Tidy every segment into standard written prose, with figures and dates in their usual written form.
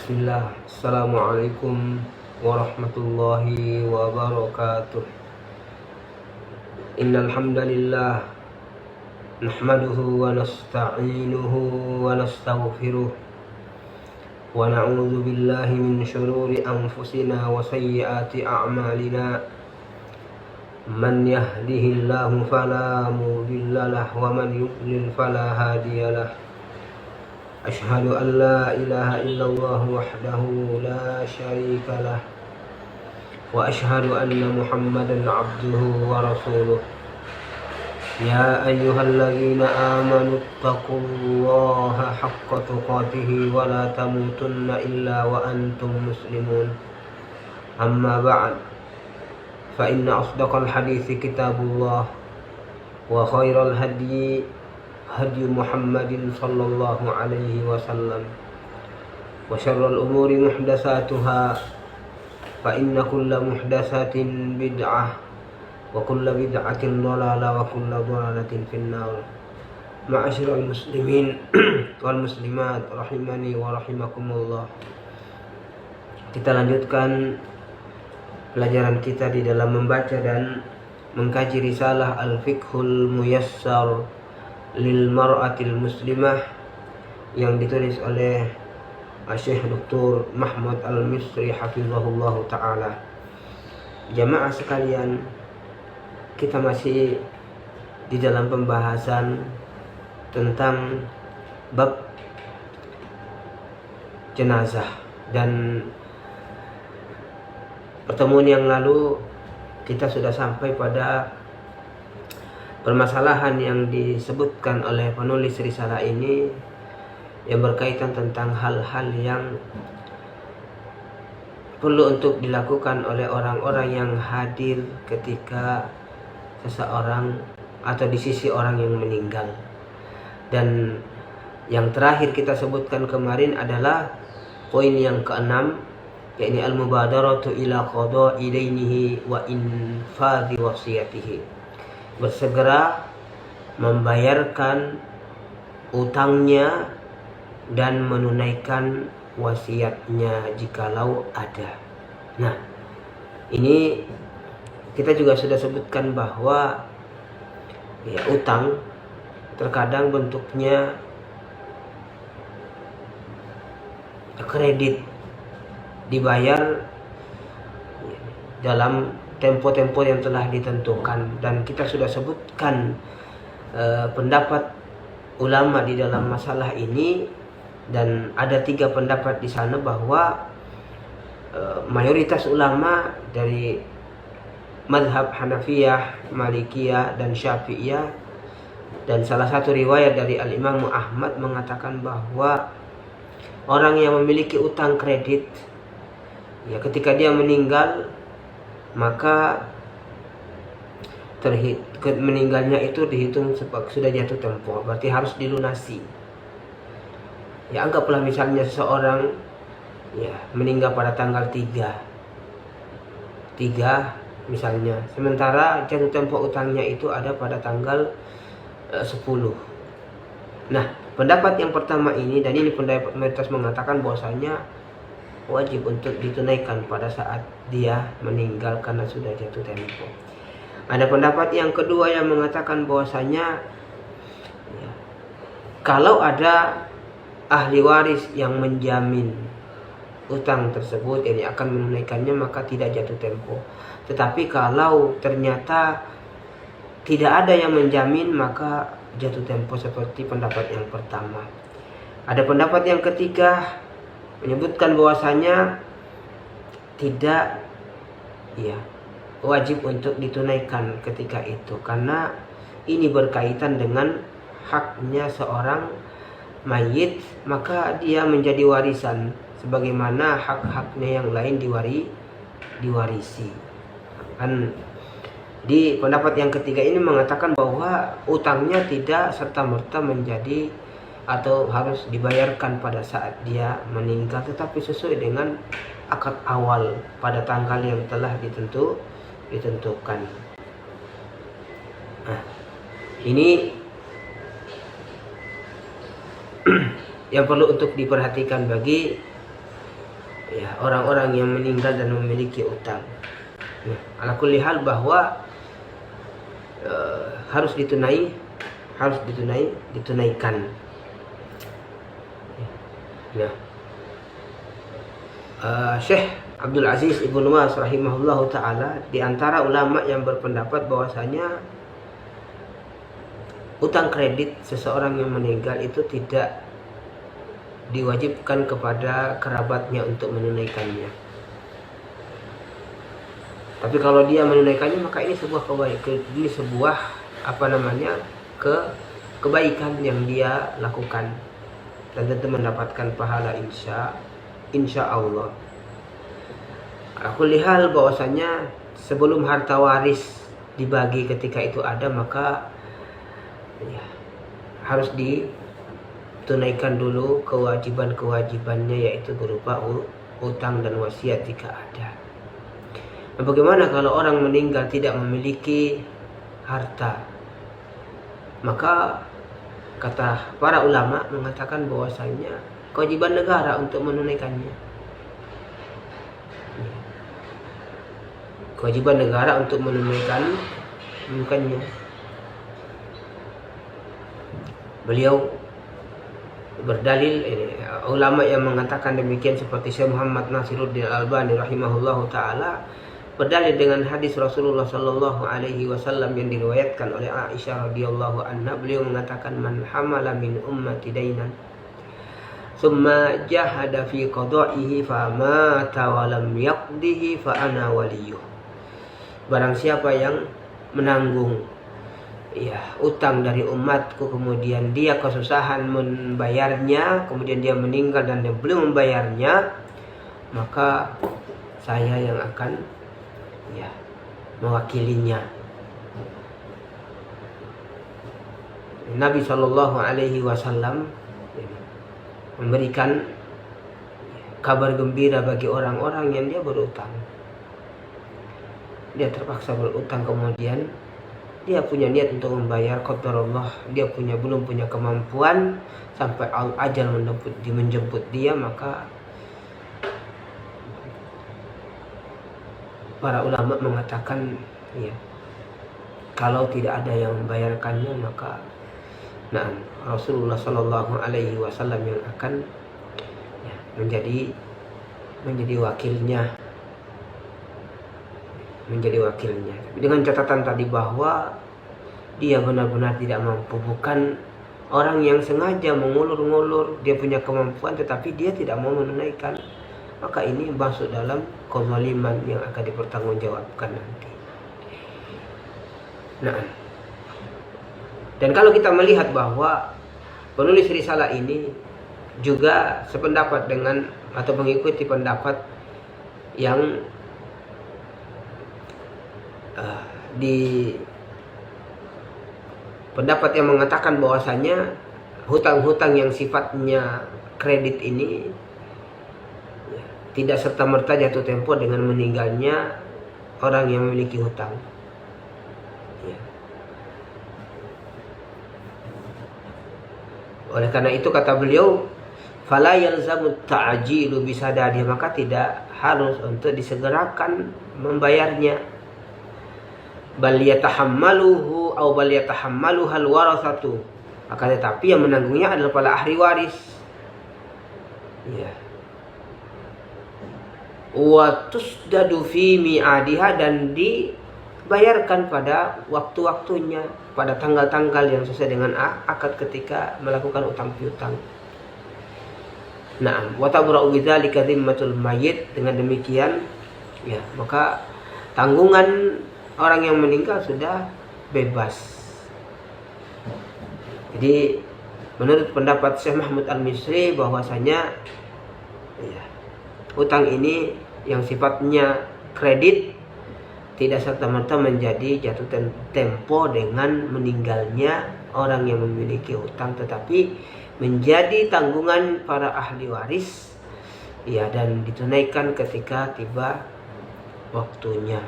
Bismillah. Assalamualaikum warahmatullahi wabarakatuh. Innal hamdalillah nahmaduhu wa nasta'inuhu wa nastaghfiruh wa na'udzu billahi min shururi anfusina wa sayyiati a'malina. Man yahdihillahu fala mudilla lahu wa man yudlil fala hadiyalah. Asyhadu an la ilaha illallah wahdahu la syarika lah wa asyhadu anna Muhammadan abduhu wa rasuluh. Ya ayyuhalladzina amanu taqullaha haqqa tuqatih wa la tamutunna illa wa antum muslimun. Amma ba'd, fa inna asdaqal hadithi kitabullah wa khairal hadi Muhammadin sallallahu alaihi wasallam wa syarrul umuri muhdatsatuha fa inna kulla muhdatsatin bid'ah wa kulla bid'atin dhalalah wa kulla dhalalatin finnar. Ma'asyiral muslimin wal muslimat rahimani wa rahimakumullah. Kita lanjutkan pelajaran kita di dalam membaca dan mengkaji risalah Al-Fiqhul Muyassar lil Mar'atil Muslimah yang ditulis oleh Syekh Dr. Mahmud Al-Misri hafizahullah ta'ala. Jamaah sekalian, kita masih di dalam pembahasan tentang bab jenazah, dan pertemuan yang lalu kita sudah sampai pada permasalahan yang disebutkan oleh penulis risalah ini yang berkaitan tentang hal-hal yang perlu untuk dilakukan oleh orang-orang yang hadir ketika seseorang atau di sisi orang yang meninggal. Dan yang terakhir kita sebutkan kemarin adalah poin yang keenam, yakni al-mubadaratu ila qada'i dainihi wa infadhi wasiyatihi. Bersegera membayarkan utangnya dan menunaikan wasiatnya jikalau ada. Nah, ini kita juga sudah sebutkan bahwa ya, utang terkadang bentuknya kredit, dibayar dalam tempo-tempo yang telah ditentukan, dan kita sudah sebutkan pendapat ulama di dalam masalah ini, dan ada 3 pendapat di sana bahwa mayoritas ulama dari mazhab Hanafiyah, Malikiyah dan Syafi'iyah, dan salah satu riwayat dari Al-Imam Ahmad mengatakan bahwa orang yang memiliki utang kredit, ya, ketika dia meninggal maka meninggalnya itu dihitung sudah jatuh tempo, berarti harus dilunasi. Ya, anggaplah misalnya seseorang ya meninggal pada tanggal 3 misalnya, sementara jatuh tempo utangnya itu ada pada tanggal 10. Nah, pendapat yang pertama ini, dan ini pendapat mayoritas mengatakan bahwasanya wajib untuk ditunaikan pada saat dia meninggal karena sudah jatuh tempo. Ada pendapat yang kedua yang mengatakan bahwasanya ya, kalau ada ahli waris yang menjamin utang tersebut, ini akan menunaikannya, maka tidak jatuh tempo. Tetapi kalau ternyata tidak ada yang menjamin, maka jatuh tempo, seperti pendapat yang pertama. Ada pendapat yang ketiga menyebutkan bahwasanya tidak ya wajib untuk ditunaikan ketika itu, karena ini berkaitan dengan haknya seorang mayit, maka dia menjadi warisan sebagaimana hak-haknya yang lain diwarisi. Kan di pendapat yang ketiga ini mengatakan bahwa utangnya tidak serta-merta menjadi atau harus dibayarkan pada saat dia meninggal, tetapi sesuai dengan akad awal pada tanggal yang telah ditentukan. Nah, ini yang perlu untuk diperhatikan bagi ya orang-orang yang meninggal dan memiliki utang. Nah, ala kulli hal bahwa harus ditunaikan. Nah, Syekh Abdul Aziz Ibnu Baz rahimahullahu taala di antara ulama yang berpendapat bahwasanya utang kredit seseorang yang meninggal itu tidak diwajibkan kepada kerabatnya untuk menunaikannya. Tapi kalau dia menunaikannya maka ini sebuah kebaikan, ini sebuah kebaikan yang dia lakukan dan tentu mendapatkan pahala insya Allah. Aku lihat bahwasanya sebelum harta waris dibagi ketika itu ada maka ya, harus ditunaikan dulu kewajibannya yaitu berupa utang dan wasiat jika ada. Nah, bagaimana kalau orang meninggal tidak memiliki harta? Maka kata para ulama mengatakan bahwasanya kewajiban negara untuk menunaikannya. Kewajiban negara untuk menunaikannya. Beliau berdalil ulama yang mengatakan demikian seperti Syekh Muhammad Nasiruddin Al-Albani rahimahullahu taala berdalil dengan hadis Rasulullah sallallahu alaihi wasallam yang diriwayatkan oleh Aisyah radhiyallahu anha. Beliau mengatakan man hamala min ummati dainan thumma jahada fi qada'ihi fa mata wa lam yaqdihi fa ana waliyuh. Barang siapa yang menanggung utang dari umatku kemudian dia kesusahan membayarnya, kemudian dia meninggal dan dia belum membayarnya, maka saya yang akan mewakilinya. Nabi Shallallahu Alaihi Wasallam memberikan kabar gembira bagi orang-orang yang dia berutang. Dia terpaksa berutang, kemudian dia punya niat untuk membayar, qadarullah dia belum punya kemampuan sampai ajal menjemput dia, maka para ulama mengatakan kalau tidak ada yang membayarkannya maka Rasulullah Shallallahu Alaihi Wasallam yang akan menjadi wakilnya. Dengan catatan tadi bahwa dia benar-benar tidak mampu, bukan orang yang sengaja mengulur-ngulur, dia punya kemampuan tetapi dia tidak mau menunaikan, maka ini masuk dalam kezaliman yang akan dipertanggungjawabkan nanti. Dan kalau kita melihat bahwa penulis risalah ini juga sependapat dengan atau mengikuti pendapat yang pendapat yang mengatakan bahwasanya hutang-hutang yang sifatnya kredit ini tidak serta-merta jatuh tempo dengan meninggalnya orang yang memiliki hutang. Oleh karena itu kata beliau, fala yalzamu ta'jilu bisadadi, maka tidak harus untuk disegerakan membayarnya. Bal yatahammaluhu aw bal yatahammaluhal warathatu, akan tetapi yang menanggungnya adalah para ahli waris. Wa tusdadu fi mi'adiha, dan dibayarkan pada waktu-waktunya, pada tanggal-tanggal yang sesuai dengan akad ketika melakukan utang piutang. Wa tabra'u bidzalika dhimmatul mayyit, dengan demikian maka tanggungan orang yang meninggal sudah bebas. Jadi menurut pendapat Syekh Mahmud Al-Misri bahwasanya hutang ini yang sifatnya kredit tidak serta-merta menjadi jatuh tempo dengan meninggalnya orang yang memiliki hutang, tetapi menjadi tanggungan para ahli waris dan ditunaikan ketika tiba waktunya.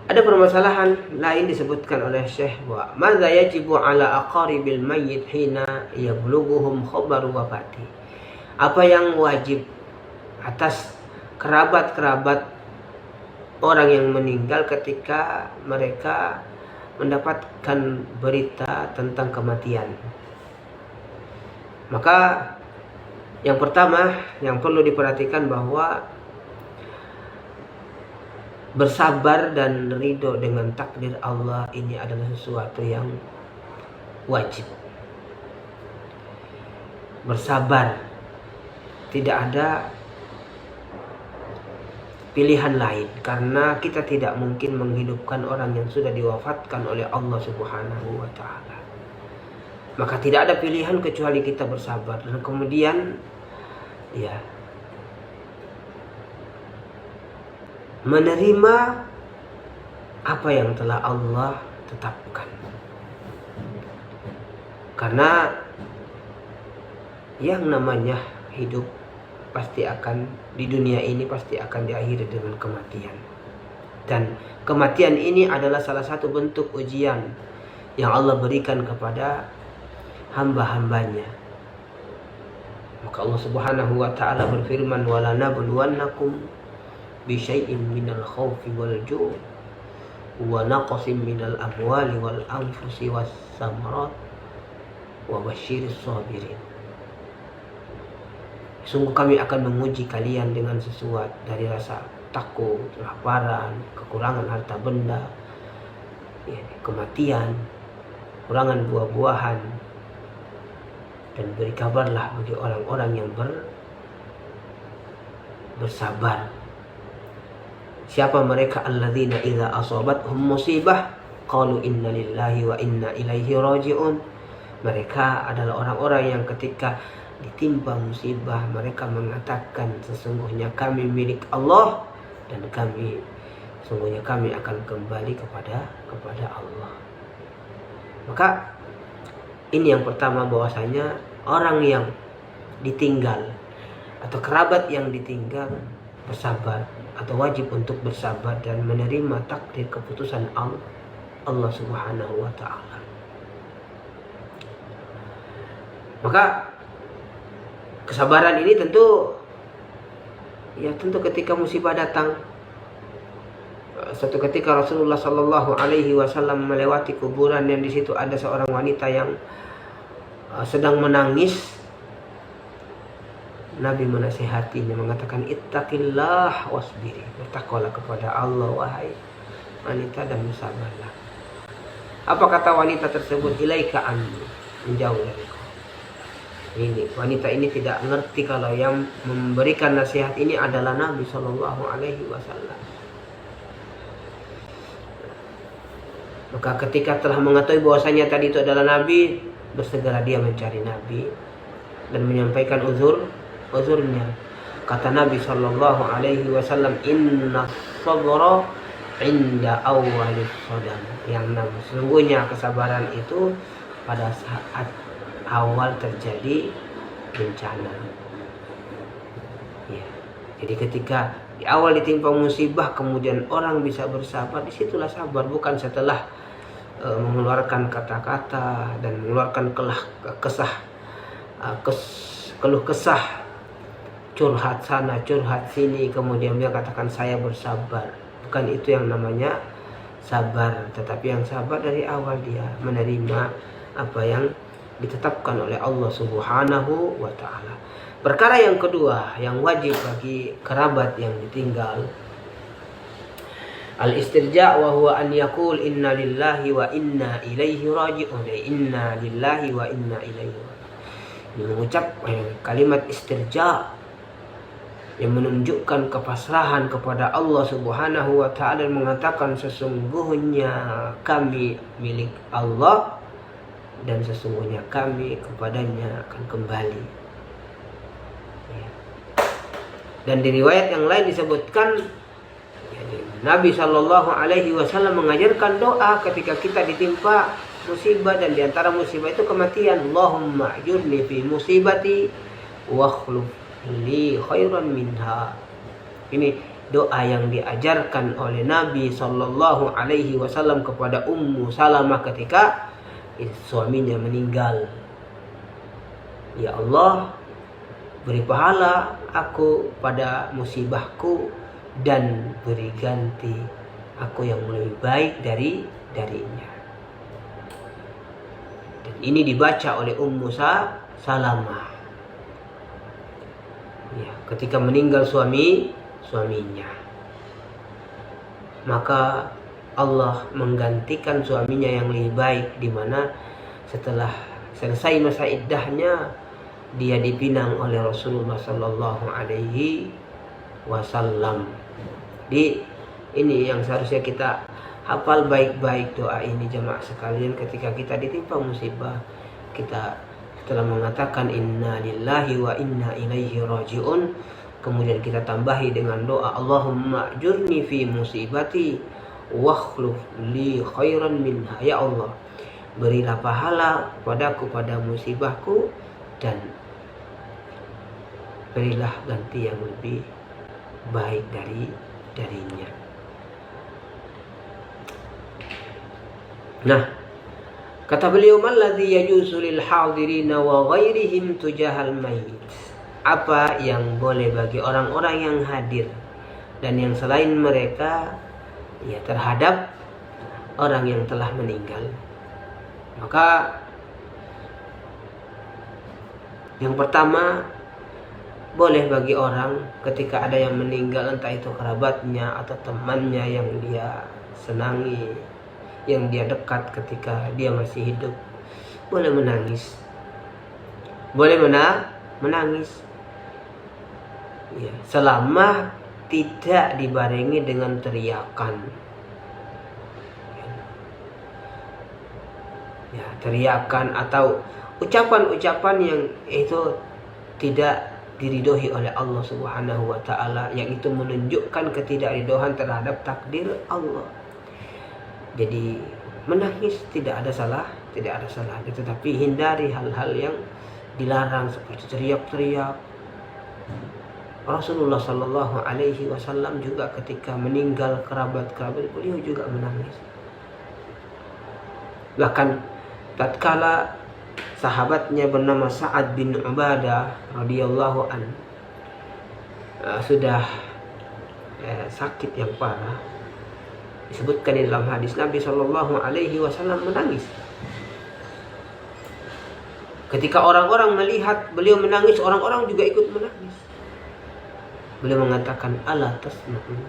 Ada permasalahan lain disebutkan oleh Syekh wa madza yajibu ala aqaribil mayyit hina yablughuhum khabaru wafati. Apa yang wajib atas kerabat-kerabat orang yang meninggal ketika mereka mendapatkan berita tentang kematian. Maka yang pertama yang perlu diperhatikan bahwa bersabar dan ridho dengan takdir Allah ini adalah sesuatu yang wajib. Bersabar, tidak ada pilihan lain, karena kita tidak mungkin menghidupkan orang yang sudah diwafatkan oleh Allah Subhanahu wa ta'ala. Maka tidak ada pilihan kecuali kita bersabar. Dan kemudian menerima apa yang telah Allah tetapkan. Karena yang namanya hidup pasti akan di dunia ini pasti akan diakhiri dengan kematian. Dan kematian ini adalah salah satu bentuk ujian yang Allah berikan kepada hamba-hambanya. Maka Allah Subhanahu wa ta'ala berfirman, "Wala nabluwannakum bisyai'in minal khawfi wal ju' wa naqsin minal amwali wal anfusi was samarat wa basyiris sabirin." Sungguh kami akan menguji kalian dengan sesuatu dari rasa takut, kelaparan, kekurangan harta benda, kematian, kekurangan buah-buahan, dan beri kabarlah bagi orang-orang yang bersabar. Siapa mereka? Alladzina idza asabathum musibah qalu inna lillahi wa inna ilaihi raji'un. Mereka adalah orang-orang yang ketika ditimpa musibah mereka mengatakan sesungguhnya kami milik Allah dan sesungguhnya kami akan kembali kepada Allah. Maka ini yang pertama, bahwasanya orang yang ditinggal atau kerabat yang ditinggal bersabar atau wajib untuk bersabar dan menerima takdir keputusan Allah Subhanahu wa ta'ala. Maka kesabaran ini tentu ketika musibah datang. Suatu ketika Rasulullah Shallallahu Alaihi Wasallam melewati kuburan yang di situ ada seorang wanita yang sedang menangis. Nabi menasihatinya, mengatakan ittaqillah wasbiri, bertakwalah kepada Allah wahai wanita dan bersabarlah. Apa kata wanita tersebut? Ilaika anni, menjauh dariku. Ini wanita ini tidak mengerti kalau yang memberikan nasihat ini adalah Nabi Shallallahu Alaihi Wasallam. Maka ketika telah mengetahui bahwasanya tadi itu adalah Nabi, bersegera dia mencari Nabi dan menyampaikan uzurnya. Kata Nabi Shallallahu Alaihi Wasallam, Inna sabra inda awwalis sadam. Yang sesungguhnya kesabaran itu pada saat awal terjadi bencana. Ya. Jadi ketika di awal ditimpa musibah kemudian orang bisa bersabar, disitulah sabar, bukan setelah mengeluarkan kata-kata dan mengeluarkan keluh kesah, curhat sana curhat sini, kemudian dia katakan saya bersabar. Bukan itu yang namanya sabar, tetapi yang sabar dari awal dia menerima apa yang ditetapkan oleh Allah Subhanahu wa ta'ala. Perkara yang kedua yang wajib bagi kerabat yang ditinggal, al-istirja' wa huwa an yaqul inna lillahi wa inna ilaihi raji'un. Inna lillahi wa inna ilaihi raji'un. Mengucap kalimat istirja' yang menunjukkan kepasrahan kepada Allah Subhanahu wa ta'ala dan mengatakan sesungguhnya kami milik Allah dan sesungguhnya kami kepadanya akan kembali. Dan di riwayat yang lain disebutkan Nabi Shallallahu Alaihi Wasallam mengajarkan doa ketika kita ditimpa musibah, dan diantara musibah itu kematian. Allahumma ajurni fi musibati wa akhluf li khairan minha. Ini doa yang diajarkan oleh Nabi Shallallahu Alaihi Wasallam kepada Ummu Salamah ketika suaminya meninggal. Ya Allah, beri pahala aku pada musibahku dan beri ganti aku yang lebih baik darinya. Dan ini dibaca oleh Ummu Salamah. Ya, ketika meninggal suaminya, maka Allah menggantikan suaminya yang lebih baik, di mana setelah selesai masa iddahnya dia dipinang oleh Rasulullah Sallallahu Alaihi Wasallam. Ini yang seharusnya kita hafal baik-baik doa ini jemaah sekalian. Ketika kita ditimpa musibah, kita telah mengatakan inna lillahi wa inna ilaihi raji'un, kemudian kita tambahi dengan doa Allahumma ajurni fi musibati wakhluf li khairan minha. Ya Allah, berilah pahala padaku pada musibahku dan berilah ganti yang lebih baik darinya. Nah, kata beliau, malladzi yajuzu lil hadirina wa ghairihim tujahal mayyit. Apa yang boleh bagi orang-orang yang hadir dan yang selain mereka, ya, terhadap orang yang telah meninggal. Maka yang pertama, boleh bagi orang ketika ada yang meninggal, entah itu kerabatnya atau temannya yang dia senangi, yang dia dekat ketika dia masih hidup, boleh menangis. Boleh menangis. Ya, selama tidak dibarengi dengan teriakan. Ya, teriakan atau ucapan-ucapan yang itu tidak diridhoi oleh Allah Subhanahu wa taala, yang itu menunjukkan ketidakridhoan terhadap takdir Allah. Jadi menangis tidak ada salah, tetapi hindari hal-hal yang dilarang seperti teriak-teriak. Rasulullah Sallallahu Alaihi Wasallam juga ketika meninggal kerabat-kerabat beliau juga menangis. Bahkan tatkala sahabatnya bernama Sa'ad bin Ubadah radhiyallahu an sudah sakit yang parah, disebutkan di dalam hadis Nabi Shallallahu Alaihi Wasallam menangis. Ketika orang-orang melihat beliau menangis, orang-orang juga ikut menangis. Beliau mengatakan, ala tasma'un,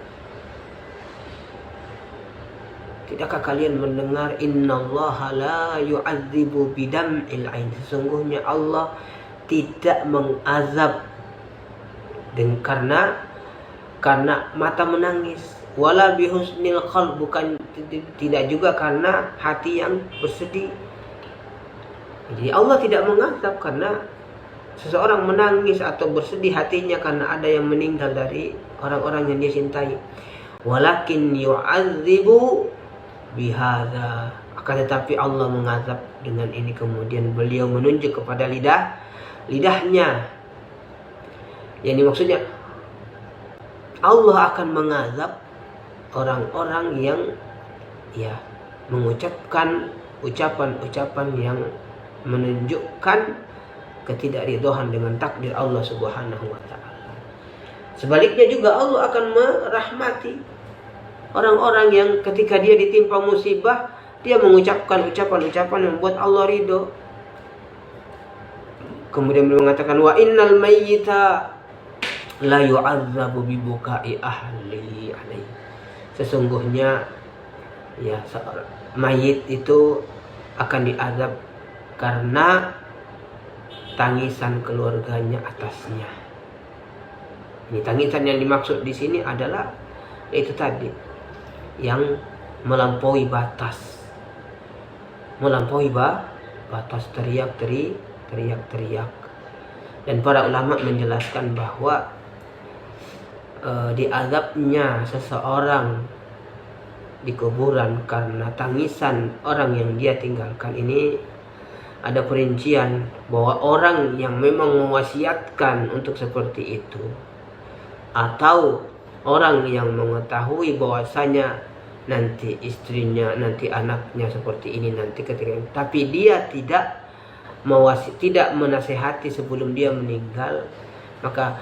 tidakkah kalian mendengar, innallaha la yu'adzibu bidam'il ain, sesungguhnya Allah tidak mengazab karena mata menangis, wala bihusnil qalb, bukan tidak juga karena hati yang bersedih. Jadi Allah tidak mengazab karena seseorang menangis atau bersedih hatinya karena ada yang meninggal dari orang-orang yang dia cintai. Walakin yu'adzibu bihadza, akan tetapi Allah mengazab dengan ini. Kemudian beliau menunjuk kepada lidahnya. Yani maksudnya Allah akan mengazab orang-orang yang mengucapkan ucapan-ucapan yang menunjukkan ketidakridhaan dengan takdir Allah Subhanahu wa taala. Sebaliknya juga Allah akan merahmati orang-orang yang ketika dia ditimpa musibah, dia mengucapkan ucapan-ucapan yang membuat Allah ridho. Kemudian beliau mengatakan, wa innal mayyita la yu'adzabu bibukai ahli alaihi, sesungguhnya seorang mayit itu akan diazab karena tangisan keluarganya atasnya. Ini tangisan yang dimaksud di sini adalah itu tadi, yang melampaui batas, teriak-teriak. Dan para ulama menjelaskan bahwa diazabnya seseorang di kuburan karena tangisan orang yang dia tinggalkan ini ada perincian bahwa orang yang memang mewasiatkan untuk seperti itu, atau orang yang mengetahui bahwasanya nanti istrinya, nanti anaknya seperti ini nanti ketika ini, tapi dia tidak menasehati sebelum dia meninggal, maka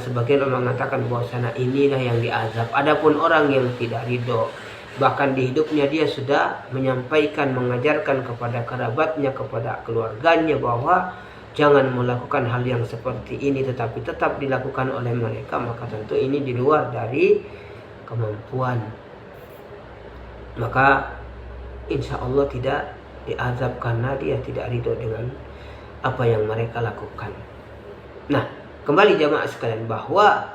sebagian orang mengatakan bahwasanya inilah yang diazab. Adapun orang yang tidak ridho, bahkan di hidupnya dia sudah menyampaikan, mengajarkan kepada kerabatnya, kepada keluarganya bahwa jangan melakukan hal yang seperti ini, tetapi tetap dilakukan oleh mereka, maka tentu ini di luar dari kemampuan. Maka insya Allah tidak diazab karena dia tidak ridho dengan apa yang mereka lakukan. Nah, kembali jamaah sekalian, bahwa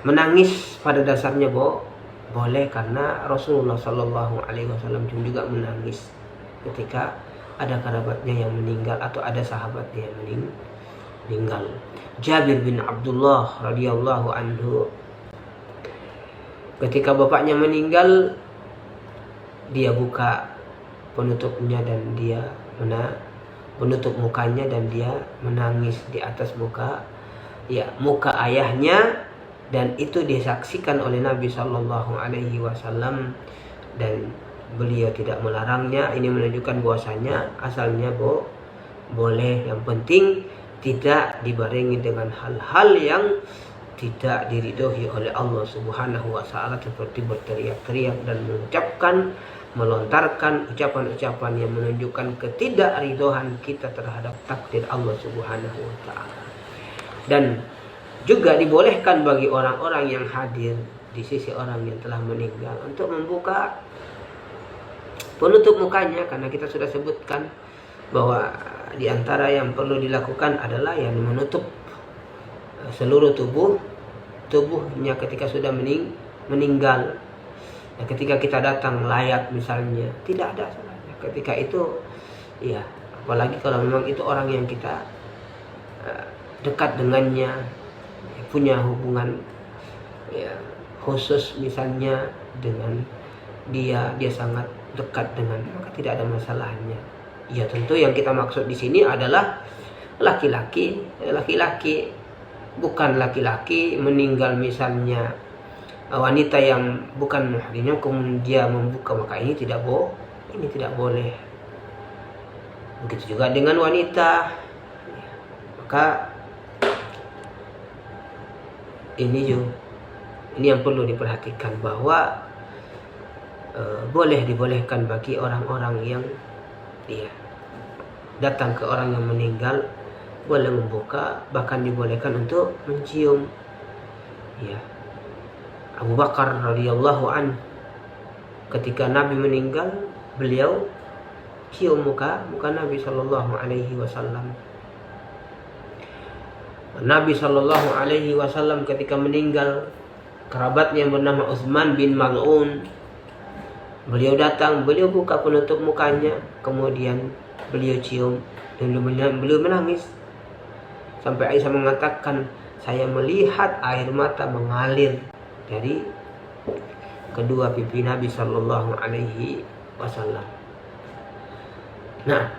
menangis pada dasarnya boleh, karena Rasulullah Shallallahu Alaihi Wasallam juga menangis ketika ada kerabatnya yang meninggal atau ada sahabatnya yang meninggal. Jabir bin Abdullah radhiyallahu anhu, ketika bapaknya meninggal, dia buka penutupnya dan dia menutup mukanya dan dia menangis di atas muka ayahnya, dan itu disaksikan oleh Nabi Shallallahu Alaihi Wasallam dan beliau tidak melarangnya. Ini menunjukkan bahwasanya asalnya boleh, yang penting tidak dibarengi dengan hal-hal yang tidak diridhoi oleh Allah Subhanahu wa taala, seperti berteriak-teriak dan melontarkan ucapan-ucapan yang menunjukkan ketidakridhoan kita terhadap takdir Allah Subhanahu wa taala. Dan juga dibolehkan bagi orang-orang yang hadir di sisi orang yang telah meninggal untuk membuka penutup mukanya, karena kita sudah sebutkan bahwa di antara yang perlu dilakukan adalah yang menutup seluruh tubuhnya ketika sudah meninggal. Nah, ketika kita datang layak misalnya, tidak ada salahnya ketika itu, ya, apalagi kalau memang itu orang yang kita dekat dengannya, punya hubungan khusus misalnya dengan dia sangat dekat dengan, maka tidak ada masalahnya. Ya, tentu yang kita maksud di sini adalah laki-laki, bukan laki-laki meninggal misalnya wanita yang bukan muhrimnya kemudian dia membuka, maka ini tidak boleh. Begitu juga dengan wanita, maka ini yang perlu diperhatikan, bahwa dibolehkan bagi orang-orang yang datang ke orang yang meninggal, boleh membuka, bahkan dibolehkan untuk mencium. Abu Bakar radhiyallahu an, ketika Nabi meninggal, beliau cium muka Nabi Shallallahu Alaihi Wasallam. Nabi Shallallahu Alaihi Wasallam ketika meninggal, kerabatnya yang bernama Utsman bin Mal'un, beliau datang, beliau buka penutup mukanya, kemudian beliau cium dan beliau menangis. Sampai Aisyah mengatakan, saya melihat air mata mengalir dari kedua pipi Nabi Shallallahu Alaihi Wasallam. Nah,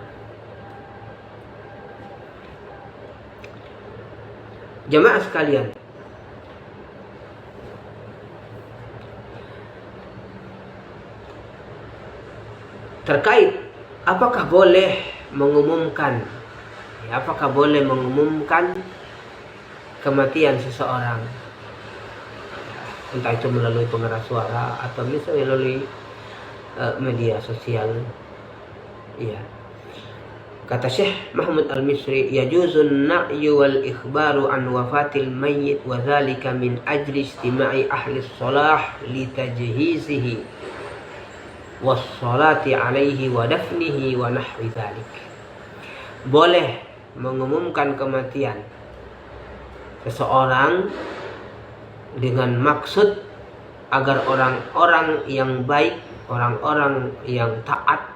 jemaah sekalian, terkait apakah boleh mengumumkan kematian seseorang, entah itu melalui pengeras suara atau misalnya melalui media sosial. Kata Syekh Mahmud Al-Misri, yajuzun na'yu wal ikhbaru an wafatil mayyit wa dzalika min ajli istima'i ahli shalah li tajhizihi was salati alaihi wa dafnihi wa nahwi dzalik. Boleh mengumumkan kematian seseorang dengan maksud agar orang-orang yang baik, orang-orang yang taat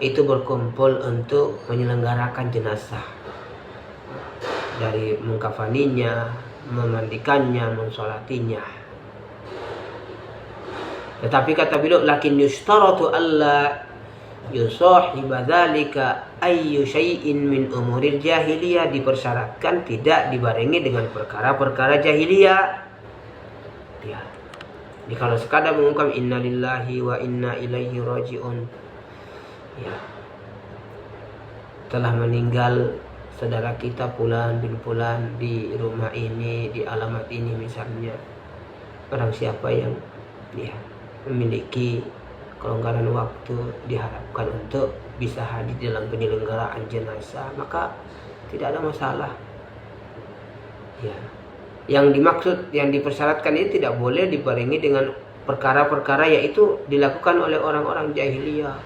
itu berkumpul untuk menyelenggarakan jenazah, dari mengkafaninya, memandikannya, mensolatinya. Tetapi kata beliau, lakin yustaratu alla yusahiba dzalika ayyu syai'in min umuril jahiliyah, dipersyaratkan tidak dibarengi dengan perkara-perkara jahiliyah. Ya. Jadi kalau sekadar mengungkap innalillahi wa inna ilaihi rajiun, ya, telah meninggal saudara kita fulan bin fulan di rumah ini, di alamat ini misalnya, orang siapa yang ya memiliki kelonggaran waktu diharapkan untuk bisa hadir dalam penyelenggaraan jenazah, maka tidak ada masalah. Ya. Yang dimaksud, yang dipersyaratkan ini tidak boleh dibarengi dengan perkara-perkara yaitu dilakukan oleh orang-orang jahiliyah.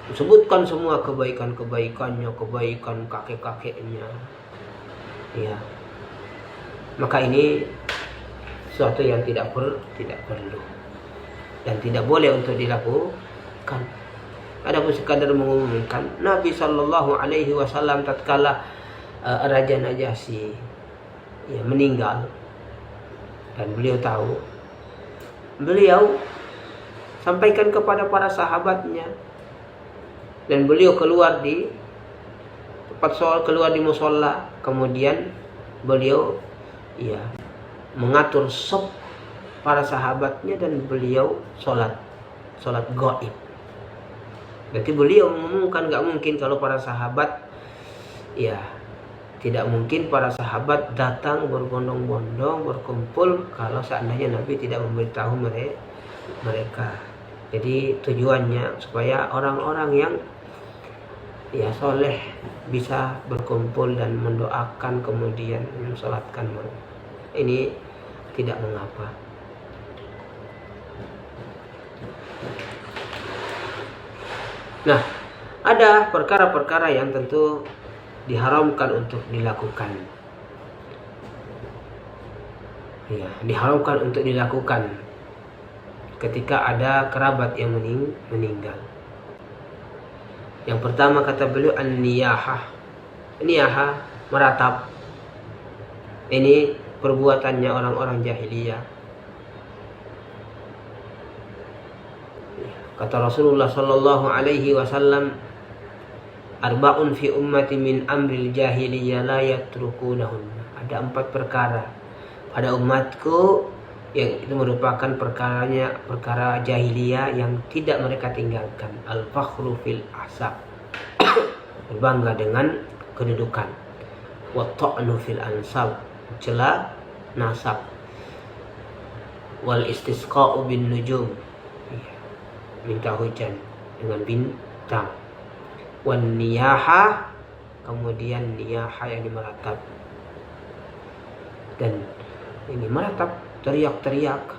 Disebutkan semua kebaikan-kebaikannya, kebaikan kakek-kakeknya. Ya. Maka ini sesuatu yang tidak perlu dan tidak boleh untuk dilakukan. Adapun sekadar mengumumkan, Nabi Shallallahu Alaihi Wasallam tatkala Raja Najasyi ya meninggal dan beliau tahu, beliau sampaikan kepada para sahabatnya, dan beliau keluar di tempat sholat, keluar di musola, kemudian beliau ya mengatur sop para sahabatnya dan beliau sholat gaib. Berarti beliau mengumumkan, gak mungkin kalau para sahabat, ya tidak mungkin para sahabat datang berbondong-bondong berkumpul kalau seandainya Nabi tidak memberitahu mereka. Jadi tujuannya supaya orang-orang yang ya soleh bisa berkumpul dan mendoakan kemudian mensolatkan. Ini tidak mengapa. Nah, ada perkara-perkara yang tentu diharamkan untuk dilakukan. Ya, diharamkan untuk dilakukan ketika ada kerabat yang meninggal. Yang pertama kata beliau an-niyahah. Niyahah, meratap. Ini perbuatannya orang-orang jahiliyah. Kata Rasulullah Sallallahu Alaihi Wasallam, arba'un fi ummati min amril jahiliyah la yatrukunahun. Ada 4 perkara pada umatku yang itu merupakan perkara jahiliyah yang tidak mereka tinggalkan. Al-fakhru fil ahsab, berbangga dengan kedudukan. Wa ta'nu fil ansab, mencela nasab. Wal istisqa'u bin nujum, minta hujan dengan bintang. Wan niyaha, kemudian niyaha yang meratap. Dan ini meratap, teriak-teriak,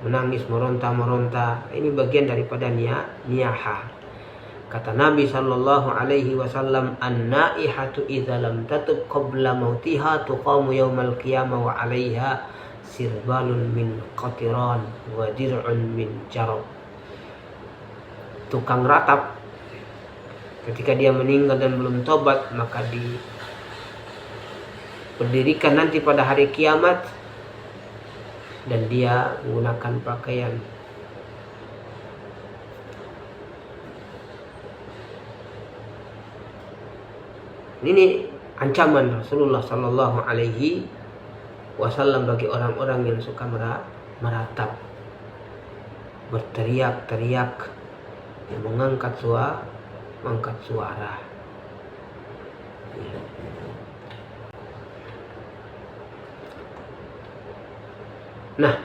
menangis, meronta-meronta, ini bagian daripada niyaha. Kata Nabi Sallallahu Alaihi Wasallam, an-naihatu idza lam tatub qabla mautiha tuqamu yaumal qiyamah wa 'alaiha sirbalun min qatiran wa dir'un min jarab. Tukang ratap ketika dia meninggal dan belum tobat, maka diberdirikan nanti pada hari kiamat, dan dia menggunakan pakaian ini ancaman Rasulullah Sallallahu Alaihi Wasallam bagi orang-orang yang suka meratap, berteriak-teriak, yang mengangkat suara. Nah,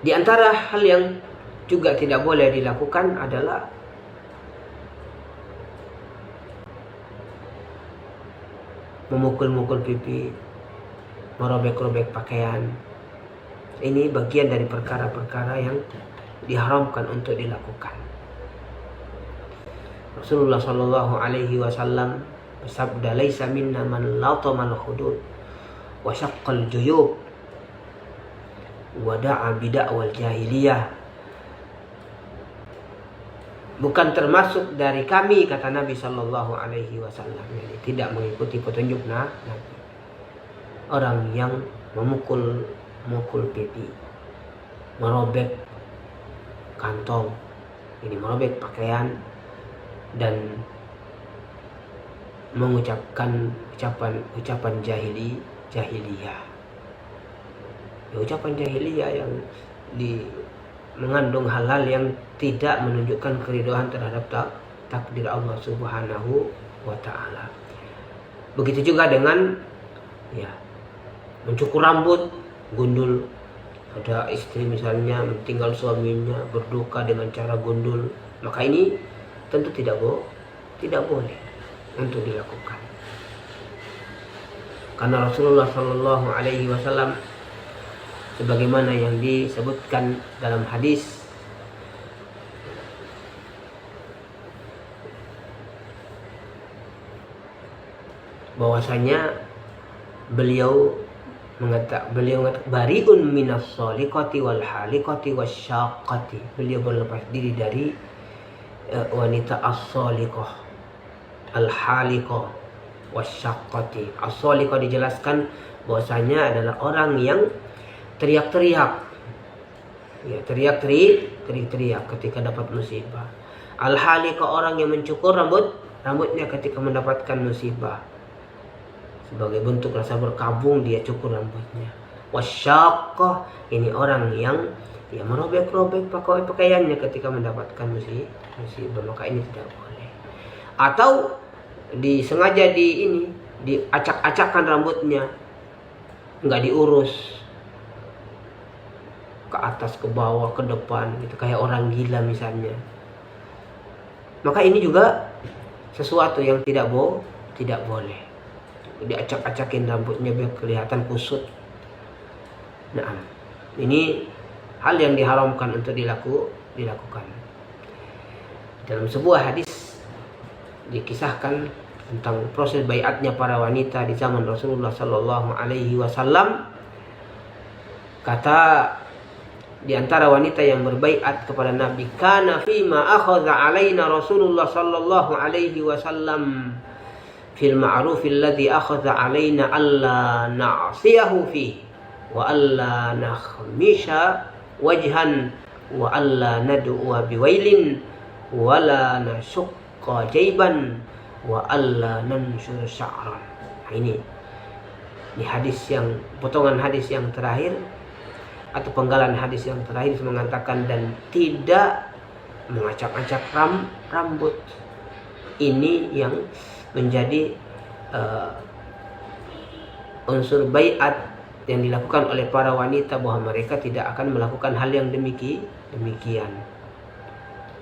di antara hal yang juga tidak boleh dilakukan adalah memukul-mukul pipi, merobek-robek pakaian. Ini bagian dari perkara-perkara yang diharamkan untuk dilakukan. Rasulullah Shallallahu Alaihi Wasallam bersabda, "Laisa minna man latamal hudud wa syaqqal juyub wa da'a bid'awal jahiliyah." Bukan termasuk dari kami, kata Nabi Shallallahu Alaihi Wasallam. Jadi tidak mengikuti petunjuk Nabi. Orang yang memukul pipi, merobek kantong, Ini merobek pakaian dan mengucapkan ucapan jahiliyah. Ya, ucapan jahiliyah yang mengandung hal-hal yang tidak menunjukkan keridhaan terhadap takdir Allah Subhanahu wa taala. Begitu juga dengan mencukur rambut, gundul. Ada istri misalnya meninggal suaminya, berduka dengan cara gundul, maka ini tentu tidak boleh untuk dilakukan. Karena Rasulullah Shallallahu Alaihi Wasallam sebagaimana yang disebutkan dalam hadis bahwasanya beliau mengatakan bariun minas shaliqati wal haliqati wasyaqati. Beliau berlepas diri dari wanita as-shaliqah, al-haliqah, wasyaqati. As-shaliqah dijelaskan bahwasanya adalah orang yang teriak-teriak. Ya, teriak-teriak ketika dapat musibah. Al-haliqah orang yang mencukur rambutnya ketika mendapatkan musibah. Sebagai bentuk rasa berkabung dia cukur rambutnya. Wasyaqah ini orang yang merobek-robek pakaiannya ketika mendapatkan musibah, maka ini tidak boleh. Atau disengaja diacak-acakkan rambutnya, nggak diurus ke atas, ke bawah, ke depan gitu, kayak orang gila misalnya. Maka ini juga sesuatu yang tidak boleh. Diacak-acakin rambutnya biar kelihatan kusut. Nah, ini hal yang diharamkan untuk dilakukan. Dalam sebuah hadis dikisahkan tentang proses baiatnya para wanita di zaman Rasulullah Sallallahu Alaihi Wasallam. Kata di antara wanita yang berbaiat kepada Nabi, kana fima akhadha alaina Rasulullah Sallallahu Alaihi Wasallam fil ma'ruf alladhi akhadha alaina alla na'siyahu fihi wa alla nakhmisha wajhan wa alla nad'u biwailin wa la nashqa jayban wa alla nanshur sya'ran. Ini hadis yang potongan hadis yang terakhir atau penggalan hadis yang terakhir mengatakan dan tidak mengacak-acak rambut. Ini yang menjadi unsur baiat yang dilakukan oleh para wanita bahwa mereka tidak akan melakukan hal yang demikian.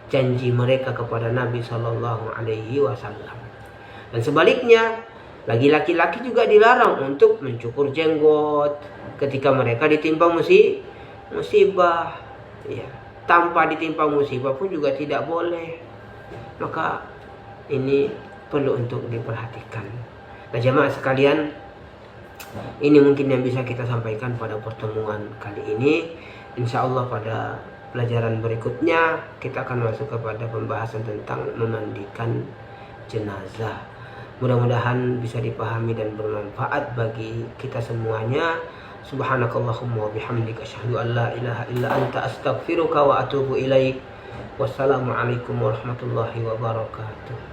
Janji mereka kepada Nabi Shallallahu Alaihi Wasallam. Dan sebaliknya, laki-laki juga dilarang untuk mencukur jenggot ketika mereka ditimpa musibah. Ya, tanpa ditimpa musibah pun juga tidak boleh. Maka ini perlu untuk diperhatikan. Nah, jamaah sekalian, ini mungkin yang bisa kita sampaikan pada pertemuan kali ini. Insya Allah pada pelajaran berikutnya kita akan masuk kepada pembahasan tentang memandikan jenazah. Mudah-mudahan bisa dipahami dan bermanfaat bagi kita semuanya. Subhanakallahumma wa bihamdika asyhadu an la ilaha illa anta astaghfiruka wa atubu ilaik. Wassalamualaikum warahmatullahi wabarakatuh.